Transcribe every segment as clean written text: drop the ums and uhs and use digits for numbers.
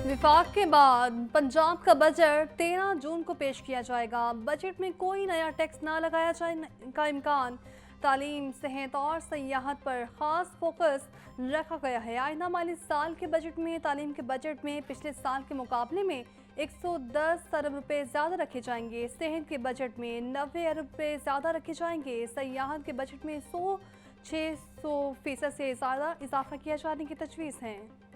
विफाक के बाद पंजाब का बजट 13 जून को पेश किया जाएगा। बजट में कोई नया टैक्स ना लगाया जाने का इम्कान। तालीम, सेहत और सयाहत पर खास फोकस रखा गया है। आइंदा माली साल के बजट में तालीम के बजट में पिछले साल के मुकाबले में 110 अरब रुपए ज़्यादा रखे जाएंगे। सेहत के बजट में 90 अरब रुपए ज़्यादा रखे जाएंगे। सयाहत के बजट में 600% से ज़्यादा इजाफा किया जाने की तजवीज़ है।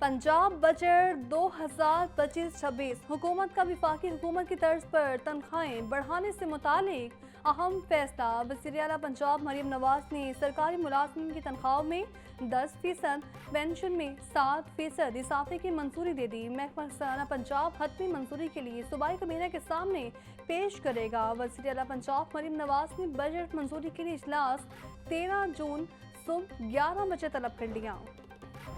पंजाब बजट 2025-26 हुकूमत का विफाकी हुकूमत की तर्ज पर तनख्वाहें बढ़ाने से मुतालिक अहम फैसला। वज़ीर आला पंजाब मरीम नवाज ने सरकारी मुलाजमीन की तनख्वाहों में 10%, पेंशन में 7% इजाफे की मंजूरी दे दी। महकमा खजाना पंजाब हतमी मंजूरी के लिए सूबाई काबीना के सामने पेश करेगा। वज़ीर आला पंजाब मरीम नवाज ने बजट मंजूरी के लिए इजलास 13 जून सुबह 11 बजे तलब कर लिया।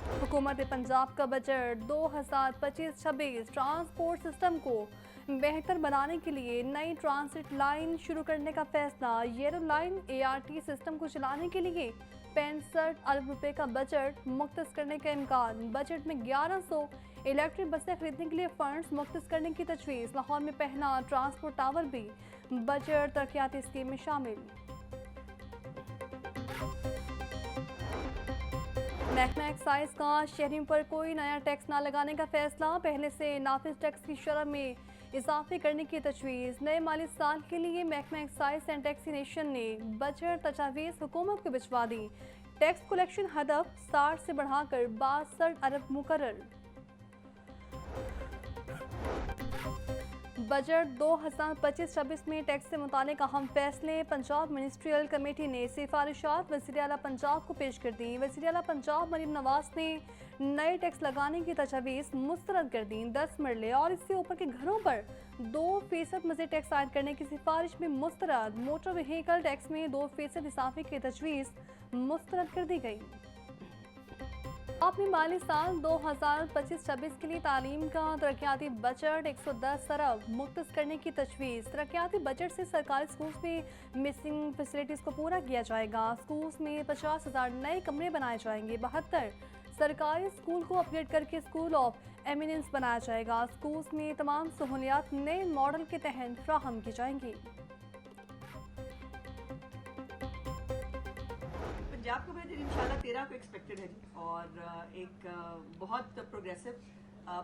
हुकूमत पंजाब का बजट 2025-26 ट्रांसपोर्ट सिस्टम को बेहतर बनाने के लिए नई ट्रांसिट लाइन शुरू करने का फैसला। येलो लाइन ART सिस्टम को चलाने के लिए 65 अरब रुपए का बजट मुख्तस करने का इम्कान। बजट में 1100 इलेक्ट्रिक बसें खरीदने के लिए फंड्स मुख्तस करने की तजवीज़। लाहौर में पहला ट्रांसपोर्ट टावर भी बजट तरक्याती स्कीम में शामिल। महकमा एक्साइज का शहरियों पर कोई नया टैक्स ना लगाने का फैसला। पहले से नाफिज टैक्स की शरह में इजाफे करने की तजवीज़। नए माली साल के लिए महकमा एक्साइज एंड टैक्सीनेशन ने बजट तजावीज़ हुकूमत को भिजवा दी। टैक्स कलेक्शन हदफ 60 से बढ़ाकर 62 अरब मुकर्रर। बजट 2025-26 में टैक्स से मुतालिक अहम फैसले। पंजाब मिनिस्ट्रियल कमेटी ने सिफारिशात वज़ीर आला पंजाब को पेश कर दी। वज़ीर आला पंजाब मरीम नवाज ने नए टैक्स लगाने की तजवीज़ मुस्तरद कर दी। 10 मरले और इससे ऊपर के घरों पर 2% मज़ीद टैक्स आयद करने की सिफारिश में मुस्तरद। मोटर व्हीकल टैक्स में 2% इजाफे की तजवीज़ मुस्तरद कर दी गई। अपने माली साल 2025-26 के लिए तालीम का तरक्याती बजट 110 अरब मुख्तस करने की तजवीज़। तरक्याती बजट से सरकारी स्कूल्स में मिसिंग फैसिलिटीज़ को पूरा किया जाएगा। स्कूल्स में 50,000 नए कमरे बनाए जाएंगे। 72 सरकारी स्कूल को अपग्रेड करके स्कूल ऑफ एमिनेंस बनाया जाएगा। स्कूल्स में तमाम सहूलियात नए मॉडल के तहत फ्राहम की जाएंगी। पंजाब का बजट इंशाल्लाह 13 को एक्सपेक्टेड है जी, और एक बहुत progressive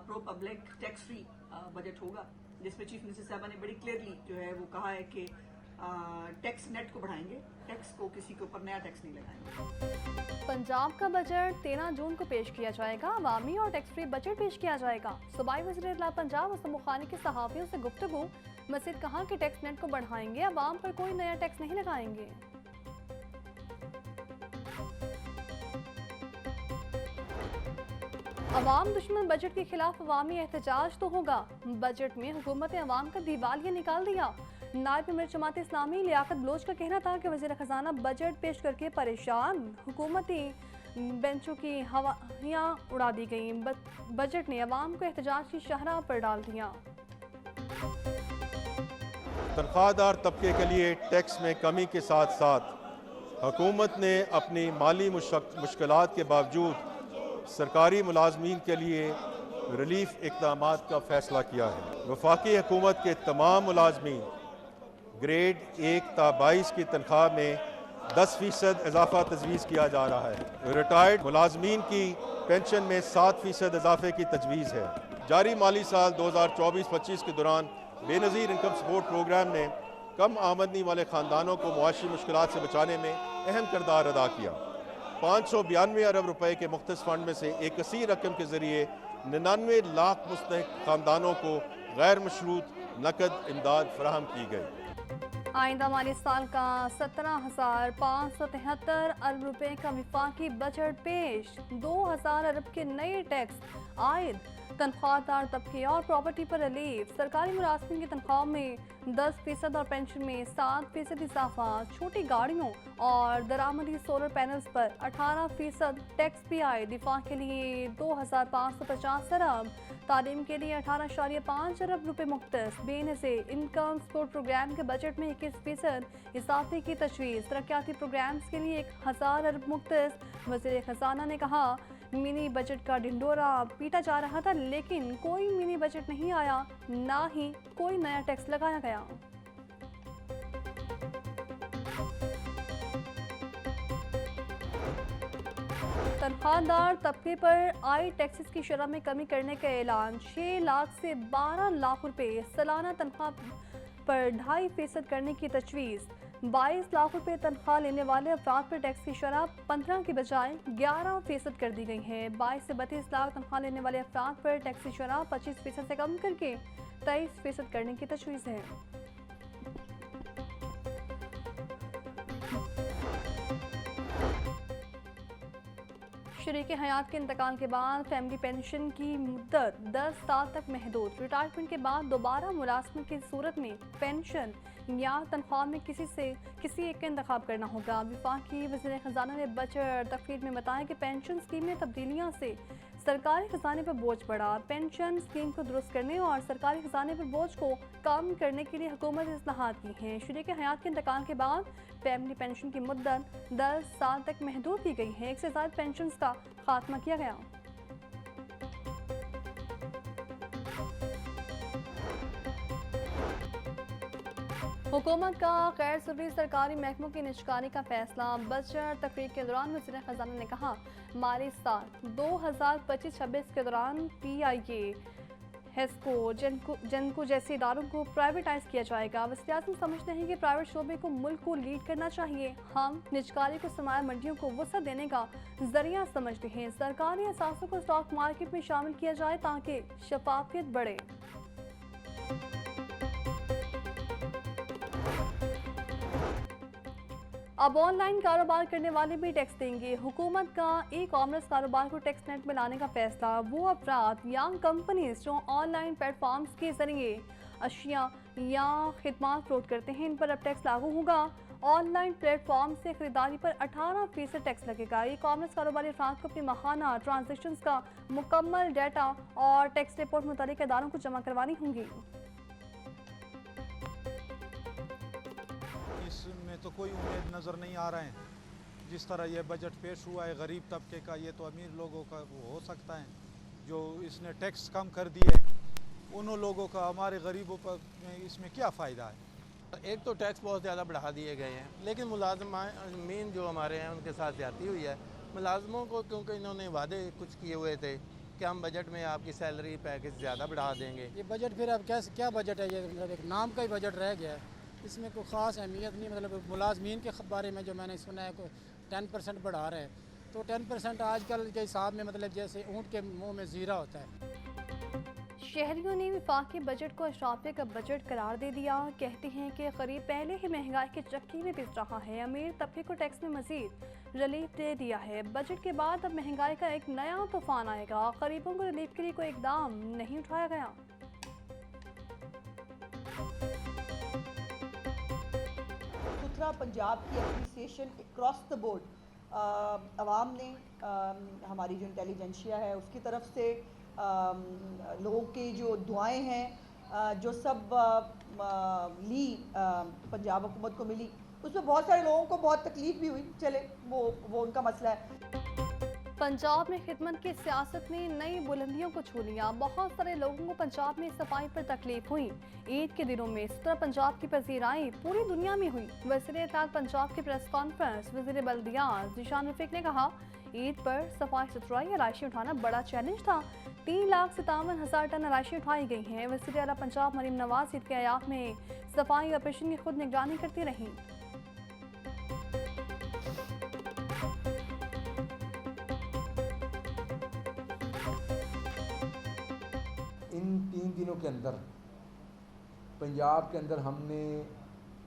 pro public tax free budget होगा, जिसमें चीफ मिनिस्टर साहबा ने बड़ी क्लियरली जो है वो कहा है कि टैक्स नेट को बढ़ाएंगे, टैक्स को किसी के ऊपर नया टैक्स नहीं लगाएंगे। पंजाब का बजट 13 जून को पेश किया जाएगा। अवामी और टैक्स फ्री बजट पेश किया जाएगा। सूबाई वज़ीर आला पंजाब उस्मान बुखारी के सहाफ़ियों से गुफ्तगू। मज़ीद कहा कि टैक्स नेट को बढ़ाएंगे, अवाम पर कोई नया टैक्स नहीं लगाएंगे। अवाम दुश्मन बजट के खिलाफ अवामी एहतजाज तो होगा। बजट में हुकूमत ने अवाम का दिवालिया निकाल दिया। नायब अमीर जमात इस्लामी लियाकत बलोच का कहना था कि वज़ीर खजाना बजट पेश करके परेशान, हुकूमती बेंचों की हवाइयाँ उड़ा दी गई। बजट ने अवाम को एहतजाज की शहरा पर डाल दिया। तनख्वाहदार तबके के लिए टैक्स में कमी के साथ साथ हुकूमत ने अपनी माली मुश्किलात के बावजूद सरकारी मुलाजमीन के लिए रिलीफ इक़दामात का फ़ैसला किया है। वफाकी हुकूमत के तमाम मुलाजमीन ग्रेड 1 ता 22 की तनख्वाह में 10% इजाफा तजवीज़ किया जा रहा है। रिटायर्ड मुलाजमीन की पेंशन में 7% इजाफे की तजवीज़ है। जारी माली साल 2024-25 के दौरान बेनज़ीर इनकम सपोर्ट प्रोग्राम ने कम आमदनी वाले ख़ानदानों को मुआशी मुश्किलात से बचाने में अहम किरदार अदा किया। 592 अरब रुपए के मुख्तस फंड में से एक कसीर रकम के जरिए 99 लाख मुस्तहिक खानदानों को गैर मशरूत नकद इमदाद फराहम की गई। आइंदा माली साल का 17,573 अरब रुपए का विफाकी बजट पेश। 2,000 अरब के नए टैक्स आयद तनख्वाहदार तबके और प्रॉपर्टी पर रिलीफ, सरकारी मुलाजमीन की तनख्वाह में 10% और पेंशन में 7% इजाफा, छोटी गाड़ियों और दरामदी सोलर पैनल्स पर 18% टैक्स भी आए, दिफा के लिए 2550 अरब, तालीम के लिए 18.5 अरब रुपए मुख्तस, बेनज़ीर इनकम सपोर्ट प्रोग्राम के बजट में 21% इजाफे की तजवीज़, तरक्याती प्रोग्राम्स के लिए 1000 अरब मुख्तस। वज़ीर ख़जाना ने कहा मिनी बजट का ढिंडोरा पीटा जा रहा था, लेकिन कोई मिनी बजट नहीं आया, ना ही कोई नया टैक्स लगाया गया। तनख्वाहदार तबके पर आई टैक्सेस की शरह में कमी करने का ऐलान, 6 लाख से 12 लाख रुपए सालाना तनख्वाह पर 2.5% करने की तजवीज़, 22 लाख रुपए तनख्वाह लेने वाले अफराद पर टैक्स की शरह 15 की बजाय 11% कर दी गई है। 22 से 32 लाख तनख्वाह लेने वाले अफराद पर टैक्स की शरह 25% से कम करके 23% करने की तजवीज़ है। शरीक हयात के इंतकाल के बाद फैमिली पेंशन की मुद्दत 10 साल तक महदूद, रिटायरमेंट के बाद दोबारा मुलाजमत की सूरत में पेंशन या तनख्वाह में किसी एक का इंतखाब करना होगा। वफाकी वज़ीर ख़जाना ने बजट तकरीर में बताया कि पेंशन स्कीम में तब्दीलियाँ से सरकारी खजाने पर बोझ बढ़ा, पेंशन स्कीम को दुरुस्त करने और सरकारी खजाने पर बोझ को कम करने के लिए हुकूमत ने इस्लाहात की हैं। शरीक हयात के इंतकाल के बाद फैमिली पेंशन की मुद्दत 10 साल तक महदूद की गई है, 1 से ज़्यादा पेंशन का खात्मा किया गया। हुकूमत का गैर ज़रूरी सरकारी महकमों की निजकारी का फैसला, बजट तकरीर के दौरान वज़ीर ख़जाना ने कहा माली साल 2025-26 के दौरान PIA, हेस्को, जेनको जैसे इदारों को प्राइवेटाइज किया जाएगा। वज़ीर-ए-आज़म समझते हैं कि प्राइवेट शोबे को मुल्क को लीड करना चाहिए। हम निजकारी को सरमाया मंडियों को वसअत देने का जरिया समझते हैं। सरकारी असासों को स्टॉक मार्केट में शामिल किया जाए ताकि शफाफियत बढ़े। अब ऑनलाइन कारोबार करने वाले भी टैक्स देंगे। हुकूमत का ई-कॉमर्स कारोबार को टैक्स नेट में लाने का फैसला, वो अफराद या कंपनीज जो ऑनलाइन प्लेटफॉर्म्स के जरिए अशिया या खिदमात फरोख्त करते हैं, इन पर अब टैक्स लागू होगा। ऑनलाइन प्लेटफॉर्म से खरीदारी पर 18% टैक्स लगेगा। ई कॉमर्स कारोबारी अफराद को अपनी माहाना ट्रांजेक्शन्स का मुकम्मल डाटा और टैक्स रिपोर्ट मुतल्लिक़ इदारों को जमा करवानी होंगी। इसमें तो कोई उम्मीद नज़र नहीं आ रहे हैं। जिस तरह ये बजट पेश हुआ है गरीब तबके का, ये तो अमीर लोगों का वो हो सकता है जो इसने टैक्स कम कर दिए, उन लोगों का हमारे गरीबों पर इसमें क्या फ़ायदा है। एक तो टैक्स बहुत ज़्यादा बढ़ा दिए गए हैं, लेकिन मुलाजमीन जो हमारे हैं उनके साथ ज़्यादती हुई है। मुलाजमों को क्योंकि इन्होंने वादे कुछ किए हुए थे कि हम बजट में आपकी सैलरी पैकेज ज़्यादा बढ़ा देंगे। ये बजट फिर अब क्या बजट है, ये मतलब एक नाम का ही बजट रह गया है, इसमें कोई ख़ास अहमियत नहीं। मतलब मुलाजमीन के बारे में जो मैंने सुना है 10% बढ़ा रहे हैं, तो 10% आजकल के हिसाब में मतलब जैसे ऊँट के मुँह में ज़ीरा होता है। शहरियों ने वफाकी बजट को अशराफिया का बजट करार दे दिया। कहते हैं कि गरीब पहले ही महंगाई के चक्की में पिस रहा है, अमीर तबके को टैक्स में मजीद रिलीफ दे दिया है। बजट के बाद अब महंगाई का एक नया तूफान आएगा। गरीबों को रिलीफ के लिए कोई इकदाम नहीं उठाया गया। सुथरा पंजाब की एप्रिसिएशन अक्रॉस द बोर्ड आवाम ने, हमारी जो इंटेलिजेंशिया है उसकी तरफ से, लोगों की जो दुआएं हैं जो सब ली पंजाब हुकूमत को मिली, उसमें बहुत सारे लोगों को बहुत तकलीफ भी हुई। चले वो उनका मसला है। पंजाब में खिदमत की सियासत ने नई बुलंदियों को छू लिया। बहुत सारे लोगों को पंजाब में सफाई पर तकलीफ हुई। ईद के दिनों में सुथरा पंजाब की पजीराई पूरी दुनिया में हुई। वज़ीर-ए-इत्तेहाद पंजाब की प्रेस कॉन्फ्रेंस, वज़ीर बल्दियात ज़ीशान रफ़ीक ने कहा ईद पर सफाई सुथराई आराइशी उठाना बड़ा चैलेंज था। 3,57,000 टन आराइशी उठाई गई हैं। वज़ीर आला पंजाब मरीम नवाज ईद के अयाम में सफाई ऑपरेशन की खुद निगरानी करती रहीं। इन 3 दिनों के अंदर पंजाब के अंदर हमने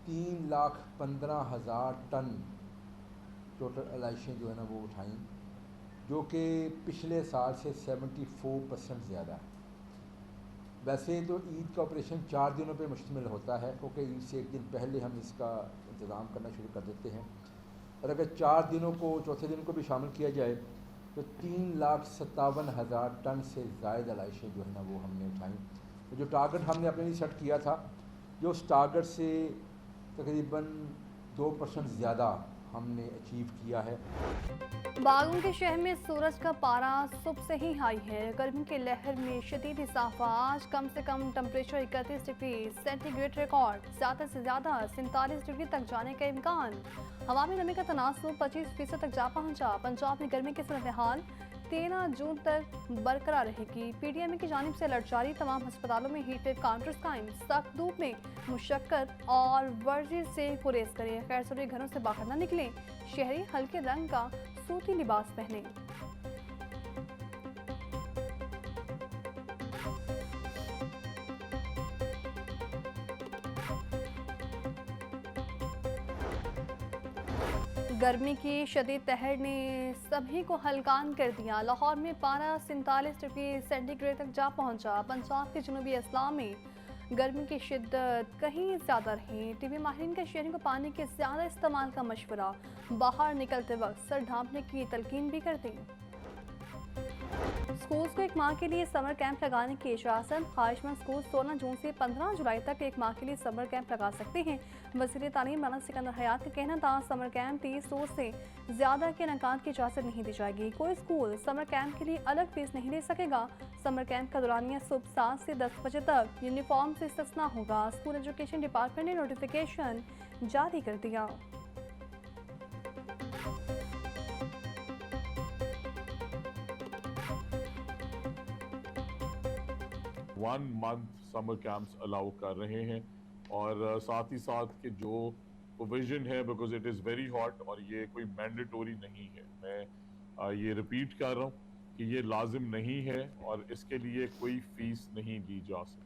3,15,000 टन टोटल अलाइशें जो है ना वो उठाई। जो कि पिछले साल से 74% ज़्यादा है। वैसे तो ईद का ऑपरेशन 4 दिनों पे मुश्तमिल होता है, क्योंकि ईद से एक दिन पहले हम इसका इंतज़ाम करना शुरू कर देते हैं, और अगर 4 दिनों को, चौथे दिन को भी शामिल किया जाए तो 3,57,000 टन से ज़ायद अलाइशें जो है ना वो हमने उठाई। तो जो टारगेट हमने अपने लिए सेट किया था, जो उस टारगेट से तकरीबन 2% ज़्यादा हमने अचीव किया है। बागों के शहर में सूरज का पारा सुबह से ही हाई है। गर्मी की लहर में शदीद इजाफा। आज कम से कम टेम्परेचर 31 डिग्री सेंटीग्रेड रिकॉर्ड, ज़्यादा से ज़्यादा 47 डिग्री तक जाने का इम्कान। हवा में नमी का तनासुब 25% तक जा पहुंचा। पंजाब में गर्मी की सूरत हाल 13 जून तक बरकरार रहेगी। PDMA की जानिब से अलर्ट जारी। तमाम अस्पतालों में हीट वेव काउंटर्स कायम। सख्त धूप में मुशक्कत और वर्जिश से गुरेज करें। गैर ज़रूरी घरों से बाहर न निकलें। शहरी हल्के रंग का सूती लिबास पहने। गर्मी की शदीद तहर ने सभी को हलकान कर दिया। लाहौर में पारा 47 डिग्री सेंटीग्रेड तक जा पहुंचा। पंजाब के जनूबी अजला में गर्मी की शिद्दत कहीं ज़्यादा रही। टीवी माहिरीन का शहरियों को पानी के ज़्यादा इस्तेमाल का मशवरा। बाहर निकलते वक्त सर ढांपने की तलकीन भी कर दी। स्कूल्स को 1 माह के लिए समर कैंप लगाने की इजाज़त। ख्वाहिशमंद स्कूल 16 जून से 15 जुलाई तक 1 माह के लिए समर कैंप लगा सकते हैं। वज़ीर तालीम मौलाना सिकंदर हयात का कहना था, समर कैंप 30 रोज़ से ज़्यादा के इनेकाद की इजाज़त नहीं दी जाएगी। कोई स्कूल समर कैंप के लिए अलग फीस नहीं ले सकेगा। समर कैंप का दौरानिया सुबह 7 से 10 बजे तक यूनिफॉर्म से इस्तिस्ना होगा। स्कूल एजुकेशन डिपार्टमेंट ने नोटिफिकेशन जारी कर दिया। 1 मंथ समर कैंप्स अलाउ कर रहे हैं, और साथ ही साथ कि जो प्रोविजन है, because it is very hot और ये कोई मैंडेटोरी नहीं है, मैं ये रिपीट कर रहा हूँ कि ये लाजिम नहीं है और इसके लिए कोई फीस नहीं दी जा सकती।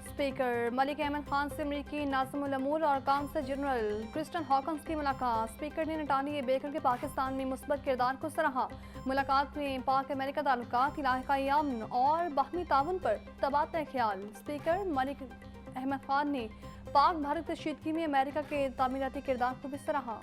स्पीकर मलिक अहमद खान से अमरीकी नाज़िमुल अमूर और काउंसिल जनरल क्रिस्टन हॉकन्स की मुलाकात। स्पीकर ने नेतानी बेकर के पाकिस्तान में मुस्बत किरदार को सराहा। मुलाकात में पाक अमेरिका ताल्लुकात, इलाकाई अमन और बाहमी ताउन पर तबादला ख्याल। स्पीकर मलिक अहमद खान ने पाक भारत कशीदगी में अमेरिका के तामीराती किरदार को भी सराहा।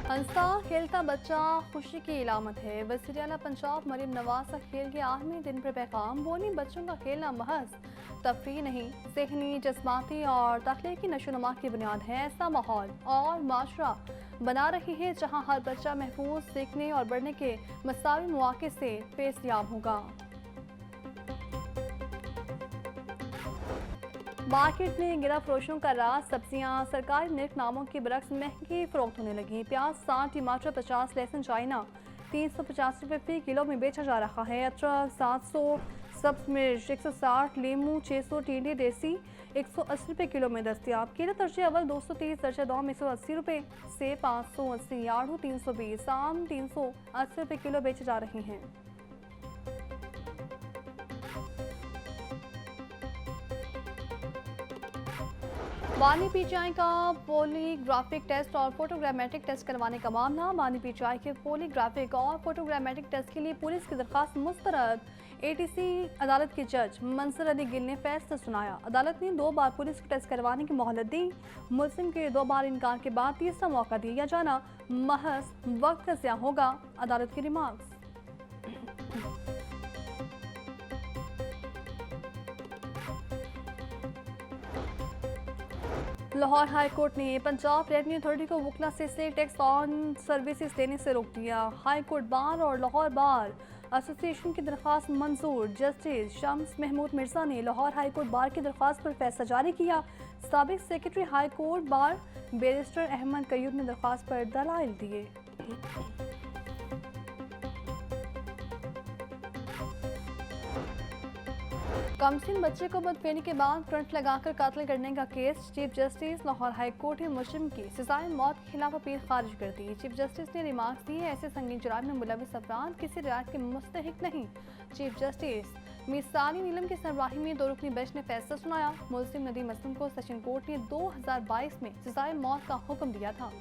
हंसता खेलता बच्चा खुशी की इलामत है। वज़ीर आला पंजाब मरीम नवाज का खेल के आलमी दिन पर पैगाम। बोनी बच्चों का खेलना महज तफरीह नहीं, ज़हनी, जज्बाती और तख्लीकी नशोनुमा की बुनियाद है। ऐसा माहौल और माशरा बना रही है जहाँ हर बच्चा महफूज सीखने और बढ़ने के मसावी मौके से फेज़याब होगा। मार्केट में गिरा फरोशों का राज। सब्जियां सरकारी निर्खनामों के बरक्स महंगी फरोख्त होने लगी। प्याज 60, टमाटर 50, लहसुन चाइना 350 रुपये फी किलो में बेचा जा रहा है। अदरक 700, सब्ज मिर्च 160, लीमू 600, टिंडे देसी 180 रुपये किलो में दस्तियाब। केला दर्जे अव्वल 230, दर्जा दौम 180 रुपये, सेब 580, आड़ू 320, आम 380 रुपये किलो बेचे जा रहे हैं। बानी PGI का पॉलीग्राफिक टेस्ट और फोटोग्रामेट्रिक टेस्ट करवाने का मामला। बानी PGI के पॉलीग्राफिक और फोटोग्रामेट्रिक टेस्ट के लिए पुलिस की दरखास्त मुस्तरद। ATC अदालत के जज मंसूर अली गिल ने फैसला सुनाया। अदालत ने 2 बार पुलिस को टेस्ट करवाने की मोहलत दी। मुलजिम के 2 बार इनकार के बाद तीसरा मौका दिया जाना महज वक्त का ज़िया होगा। अदालत के रिमार्क्स। लाहौर हाई कोर्ट ने पंजाब रेवेन्यू अथॉरिटी को वकला से सेल टैक्स ऑन सर्विसेज देने से रोक दिया। हाई कोर्ट बार और लाहौर बार एसोसिएशन की दरख्वास्त मंजूर। जस्टिस शम्स महमूद मिर्जा ने लाहौर हाई कोर्ट बार की दरख्वास्त पर फैसला जारी किया। साबिक secretary high court bar barrister Ahmad कयूब ने दरख्वास्त पर दलाइल दिए। कमसिन बच्चे को बदफेनी के बाद करंट लगाकर कत्ल करने का case. Chief justice Lahore high court ने मुजरिम की सजाए मौत के खिलाफ अपील खारिज कर दी। चीफ जस्टिस ने रिमार्क्स दिए, ऐसे संगीन जुर्म में मुलविस अफराद किसी रियायत के मुस्तहिक नहीं। चीफ जस्टिस मीसानी नीलम की सरबराही में 2 रुकनी बेंच ने फैसला सुनाया। मुलजिम नदीम असलम को सेशन कोर्ट ने 2022 में सजाए मौत का हुक्म दिया था।